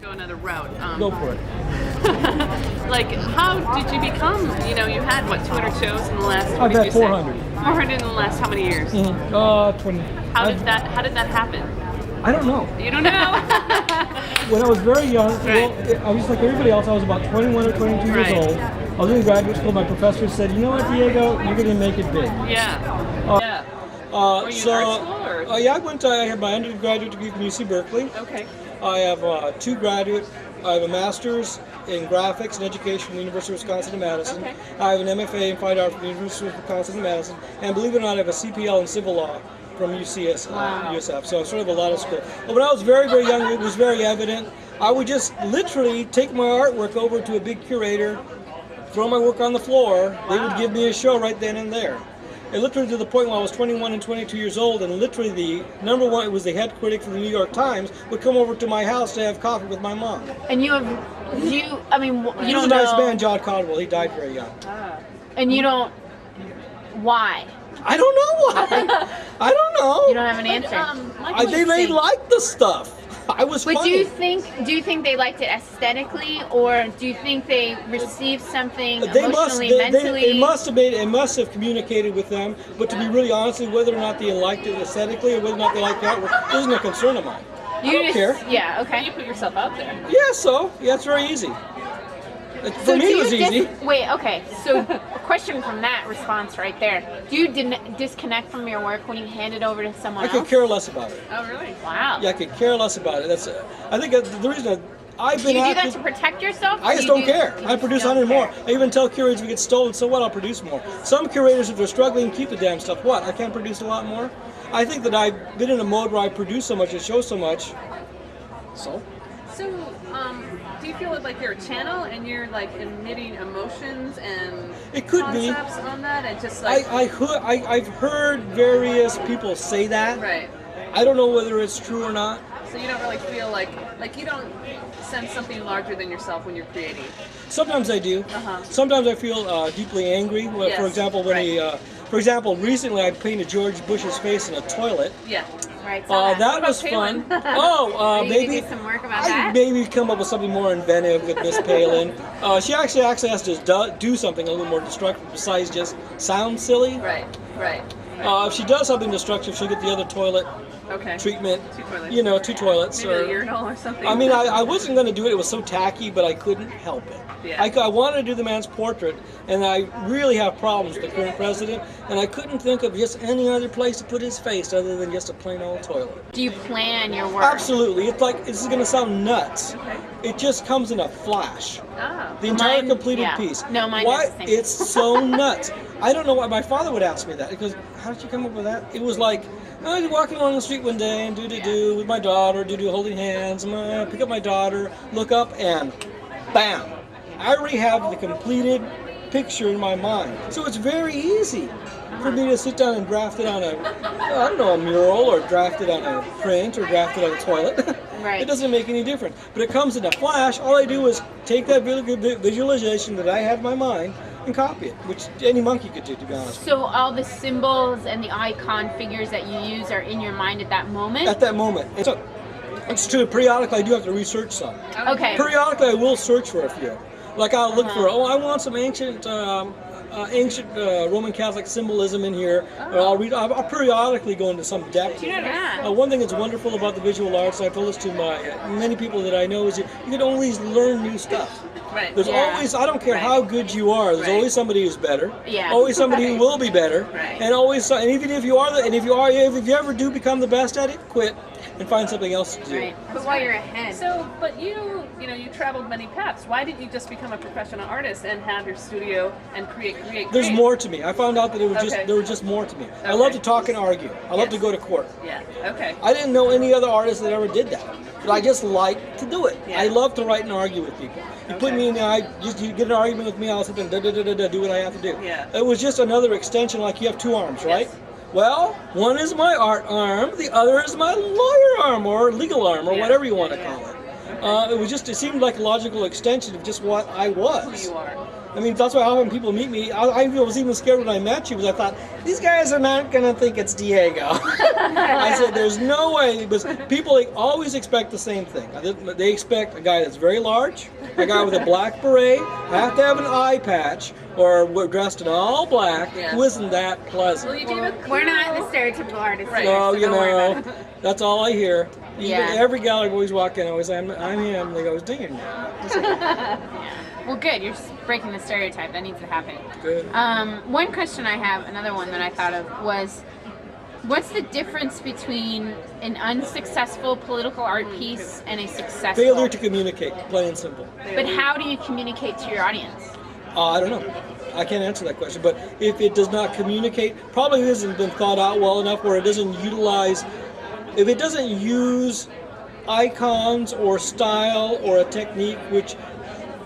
Go another route. Go for it. Like, how did you become, you had, what, 200 shows in the last, I've had 400. 400 in the last how many years? 20. How did that happen? I don't know. You don't know? When I was very young, Right. I was like everybody else. I was about 21 or 22 Right. years old. I was in graduate school. My professor said, "You know what, Diego? You're going to make it big." Yeah. Yeah. Were you in art school, or? Yeah, I have my undergraduate degree from UC Berkeley. Okay. I have I have a master's in graphics and education from the University of Wisconsin in Madison. Okay. I have an MFA in fine art from the University of Wisconsin in Madison. And believe it or not, I have a CPL in civil law from USF. So sort of a lot of school. But when I was very, very young, it was very evident. I would just literally take my artwork over to a big curator, throw my work on the floor. Wow. They would give me a show right then and there. And literally to the point when I was 21 and 22 years old, and literally the number one, it was the head critic for the New York Times, would come over to my house to have coffee with my mom. And you don't He was a know. nice man, John Caldwell. He died very young. And you don't. Why? I don't know why. I don't know. You don't have an answer. They liked the stuff. I was But funny. do you think they liked it aesthetically, or do you think they received something They emotionally, mentally? It must have communicated with them. But to be really honest, whether or not they liked it aesthetically or whether or not they liked the artwork isn't a concern of mine. I don't care. Yeah. Okay. You put yourself out there. Yeah, it's very easy. For me, it was easy. Wait. Okay. So, a question from that response right there: do you disconnect from your work when you hand it over to someone I else? could care less about it. Oh, really? Wow. Yeah, I could care less about it. I think the reason I've Do been you do at that this, to protect yourself? I or just do don't you do- care. you I produce don't 100 more. care? I even tell curators if it gets stolen, so what? I'll produce more. Some curators, if they're struggling, keep the damn stuff. What? I can't produce a lot more. I think that I've been in a mode where I produce so much and show so much. So. So, do you feel like you're a channel and you're like emitting emotions and It could be. concepts on that, and just like I've heard various people say that. right? I don't know whether it's true or not. So you don't really feel like you don't sense something larger than yourself when you're creating. Sometimes I do. Uh-huh. Sometimes I feel deeply angry. Well, Yes, For example, recently I painted George Bush's face in a toilet. Yeah. Right. So That was Palin? fun. Are you Maybe gonna do some work about I that? maybe come up with something more inventive with Miss Palin. She actually has to do something a little more destructive besides just sound silly. Right. Right. If she does something destructive, she'll get the other toilet Okay. treatment. 2 toilets. 2 toilets. Maybe a urinal or something. I mean, I wasn't going to do it. It was so tacky, but I couldn't help it. Yeah. I wanted to do the man's portrait, and I really have problems with the current president, and I couldn't think of just any other place to put his face other than just a plain old toilet. Do you plan your work? Absolutely. It's like, this is going to sound nuts. Okay. It just comes in a flash. Oh. The entire Mine- completed yeah. piece. No, mine Why? does the same. It's so nuts. I don't know why. My father would ask me that. He goes, how did you come up with that? It was like, I was walking along the street one day and do with my daughter, holding hands. I'm gonna pick up my daughter, look up, and bam! I already have the completed picture in my mind. So it's very easy for me to sit down and draft it on a mural, or draft it on a print, or draft it on a toilet. Right. It doesn't make any difference. But it comes in a flash. All I do is take that really good visualization that I have in my mind and copy it, which any monkey could do, to be honest. So all the symbols and the icon figures that you use are in your mind at that moment? At that moment. It's true. Periodically, I do have to research some. Okay. Periodically, I will search for a few. Like I'll look for, I want some ancient Roman Catholic symbolism in here. Or I'll periodically go into some depth. Yeah. One thing that's wonderful about the visual arts, and I've told this to many people that I know, is you can always learn new stuff. Right. There's always, I don't care Right. how good you are, there's Right. always somebody who's better. Yeah. Always somebody who will be better. Right. And always, and even if you are, if you ever do become the best at it, quit and find something else to do. Right. But while you're ahead. So, but you traveled many paths. Why didn't you just become a professional artist and have your studio and create? There's more to me. I found out that Okay. there was just more to me. I Okay. love to talk and argue. I love to go to court. Yeah. Okay. I didn't know any other artist that ever did that. But I just like to do it. Yeah. I love to write and argue with people. You put Okay. me in there, you get an argument with me, I'll sit there and do what I have to do. Yeah. It was just another extension, like you have 2 arms, right? Yes. Well, one is my art arm, the other is my lawyer arm, or legal arm, or Yeah. whatever you want to Yeah. call it. It seemed like a logical extension of just what I was. Who you are. I mean, that's why often people meet me. I was even scared when I met you because I thought, these guys are not going to think it's Diego. I said, there's no way, because people always expect the same thing. They expect a guy that's very large, a guy with a black beret, have to have an eye patch, or we're dressed in all black, who isn't that pleasant. Well, you do look We're not the stereotypical artists. Right. Here, No, so you don't worry know, about it. that's all I hear. Yeah. Every gal I always walk in, I always say, I'm him. They go, dang it. Well, good. You're just breaking the stereotype. That needs to happen. Good. One question I have, another one that I thought of was, what's the difference between an unsuccessful political art piece and a successful? Failure to communicate, plain and simple. But how do you communicate to your audience? I don't know. I can't answer that question. But if it does not communicate, probably hasn't been thought out well enough where it doesn't utilize, if it doesn't use icons or style or a technique which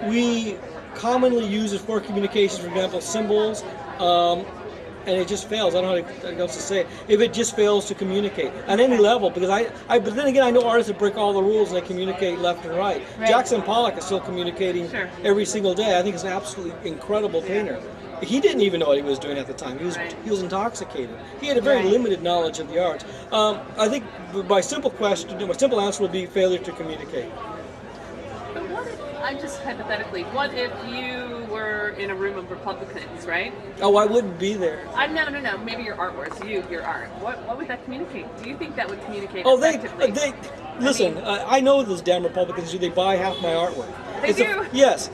we commonly use it for communications, for example, symbols, and it just fails. I don't know how else to say it. If it just fails to communicate at any level, because but then again, I know artists that break all the rules and they communicate left and right. Jackson Pollock is still communicating every single day. I think he's an absolutely incredible painter. He didn't even know what he was doing at the time. He was intoxicated. He had a very limited knowledge of the arts. I think my simple answer would be failure to communicate. But what if, I'm just hypothetically, what if you were in a room of Republicans, right? Oh, I wouldn't be there. No. Maybe your artworks, your art. What would that communicate? Do you think that would communicate Oh, effectively? listen. I know those damn Republicans do. They buy half my artwork. They do? Yes.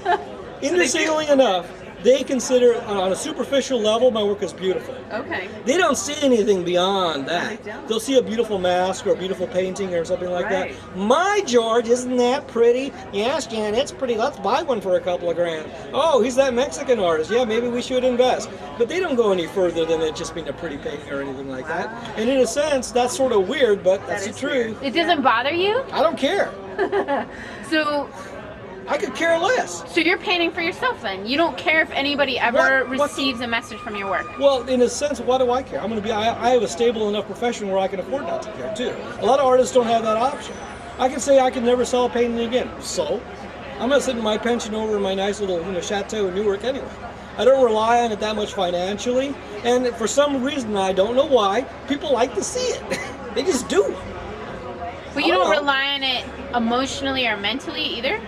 Interestingly enough, they consider, on a superficial level, my work is beautiful. Okay. They don't see anything beyond that. They don't. They'll see a beautiful mask or a beautiful painting or something like Right. that. My George, isn't that pretty? Yes, Jan, it's pretty. Let's buy one for a couple of grand. Oh, he's that Mexican artist. Yeah, maybe we should invest. But they don't go any further than it just being a pretty painting or anything like that. And in a sense, that's sort of weird, but that's the is truth. It doesn't bother you? I don't care. So I could care less. So you're painting for yourself then? You don't care if anybody ever What- receives a message from your work? Well, in a sense, why do I care? I have a stable enough profession where I can afford not to care too. A lot of artists don't have that option. I can say I can never sell a painting again. So, I'm not sitting my pension over in my nice little chateau in Newark anyway. I don't rely on it that much financially, and for some reason, I don't know why, people like to see it. They just do. But you don't know. rely on it emotionally or mentally either?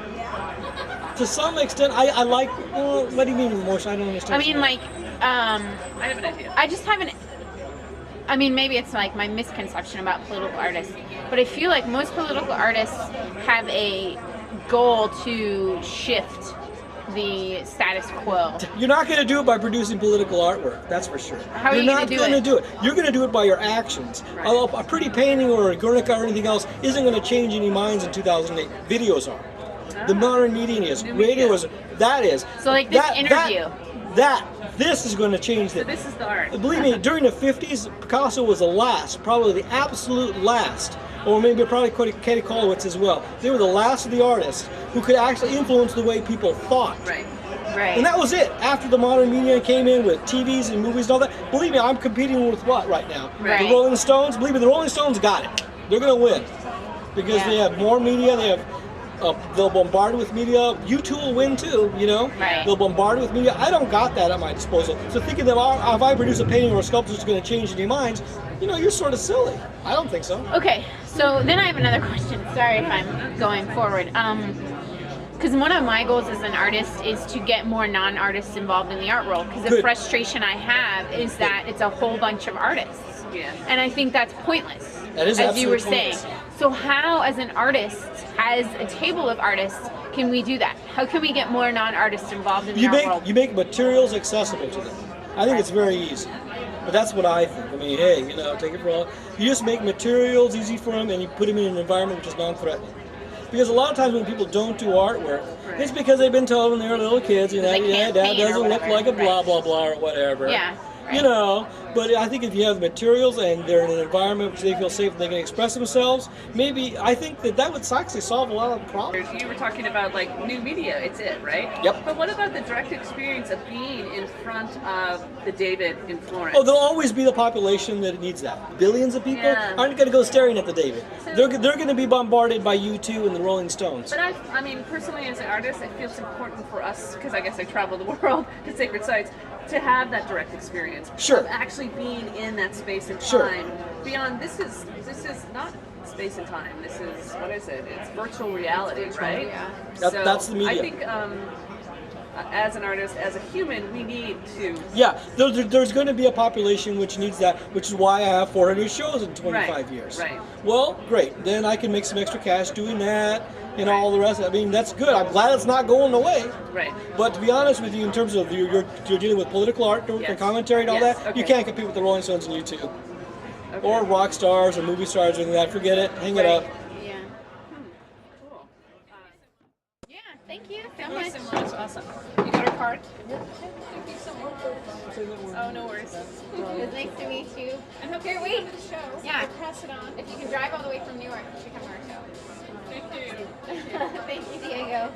To some extent, I like. Well, what do you mean emotion? I don't understand. I mean, like, I have an idea. I just haven't. I mean, maybe it's like my misconception about political artists, but I feel like most political artists have a goal to shift the status quo. You're not going to do it by producing political artwork, that's for sure. How are you You're gonna not do going to it? do it. You're going to do it by your actions. A pretty painting or a Guernica or anything else isn't going to change any minds in 2008. Videos are. The modern media is. Radio is. That is. So like this interview. This is going to change So it. this is the art. Believe me, during the 50s, Picasso was the last, probably the absolute last, or maybe probably Katie Kolowitz as well. They were the last of the artists who could actually influence the way people thought. Right. Right. And that was it. After the modern media came in with TVs and movies and all that, believe me, I'm competing with what right now? Right. The Rolling Stones? Believe me, the Rolling Stones got it. They're going to win. Because they have more media, they have... they'll bombard with media. U2 will win too, Right. They'll bombard with media. I don't got that at my disposal. So thinking that if I produce a painting or a sculpture that's going to change any minds, you're sort of silly. I don't think so. Okay, so then I have another question. Sorry if I'm going forward. Because one of my goals as an artist is to get more non-artists involved in the art world. Because the Good. frustration I have is that it's a whole bunch of artists. Yeah. And I think that's pointless. That is as you were absolutely saying. pointless. So how, as an artist, as a table of artists, can we do that? How can we get more non-artists involved in the art world? You make materials accessible to them. I think it's very easy. But that's what I think. I mean, hey, take it for all. You just make materials easy for them and you put them in an environment which is non-threatening. Because a lot of times when people don't do artwork, it's because they've been told when they were little kids, They can't Dad paint or doesn't look whatever. like a blah, Right. blah, blah, or whatever. Yeah, right. But I think if you have the materials and they're in an environment which they feel safe and they can express themselves, maybe I think that would actually solve a lot of the problems. You were talking about like new media, it's it, right? Yep. But what about the direct experience of being in front of the David in Florence? Oh, there'll always be the population that needs that. Billions of people aren't going to go staring at the David. They're going to be bombarded by U2 and the Rolling Stones. But I mean, personally as an artist, I feel it's important for us, because I guess I travel the world to sacred sites, to have that direct experience. Sure. Of actually being in that space and time. Sure. Beyond, this is not space and time. This is, what is it? It's virtual reality, right? Yeah. That's the media. I think as an artist, as a human, we need to. Yeah, there's going to be a population which needs that, which is why I have 400 shows in 25 years. Right. Well, great. Then I can make some extra cash doing that, and all the rest. I mean, that's good. I'm glad it's not going away. Right. But to be honest with you, in terms of you're dealing with political art and commentary and all that, you can't compete with the Rolling Stones and U2. Okay. Or rock stars or movie stars or anything like that. Forget it. Hang it up. Yeah. Cool. Yeah, thank you so Thank much. you so much. Awesome. You got our card? Thank you so much. Oh, no worries. It was nice to meet you. And hope Here, you wait. come to the show. Yeah. Pass it on. If you can drive all the way from Newark, you should come to our show. Thank you. Thank you, Diego.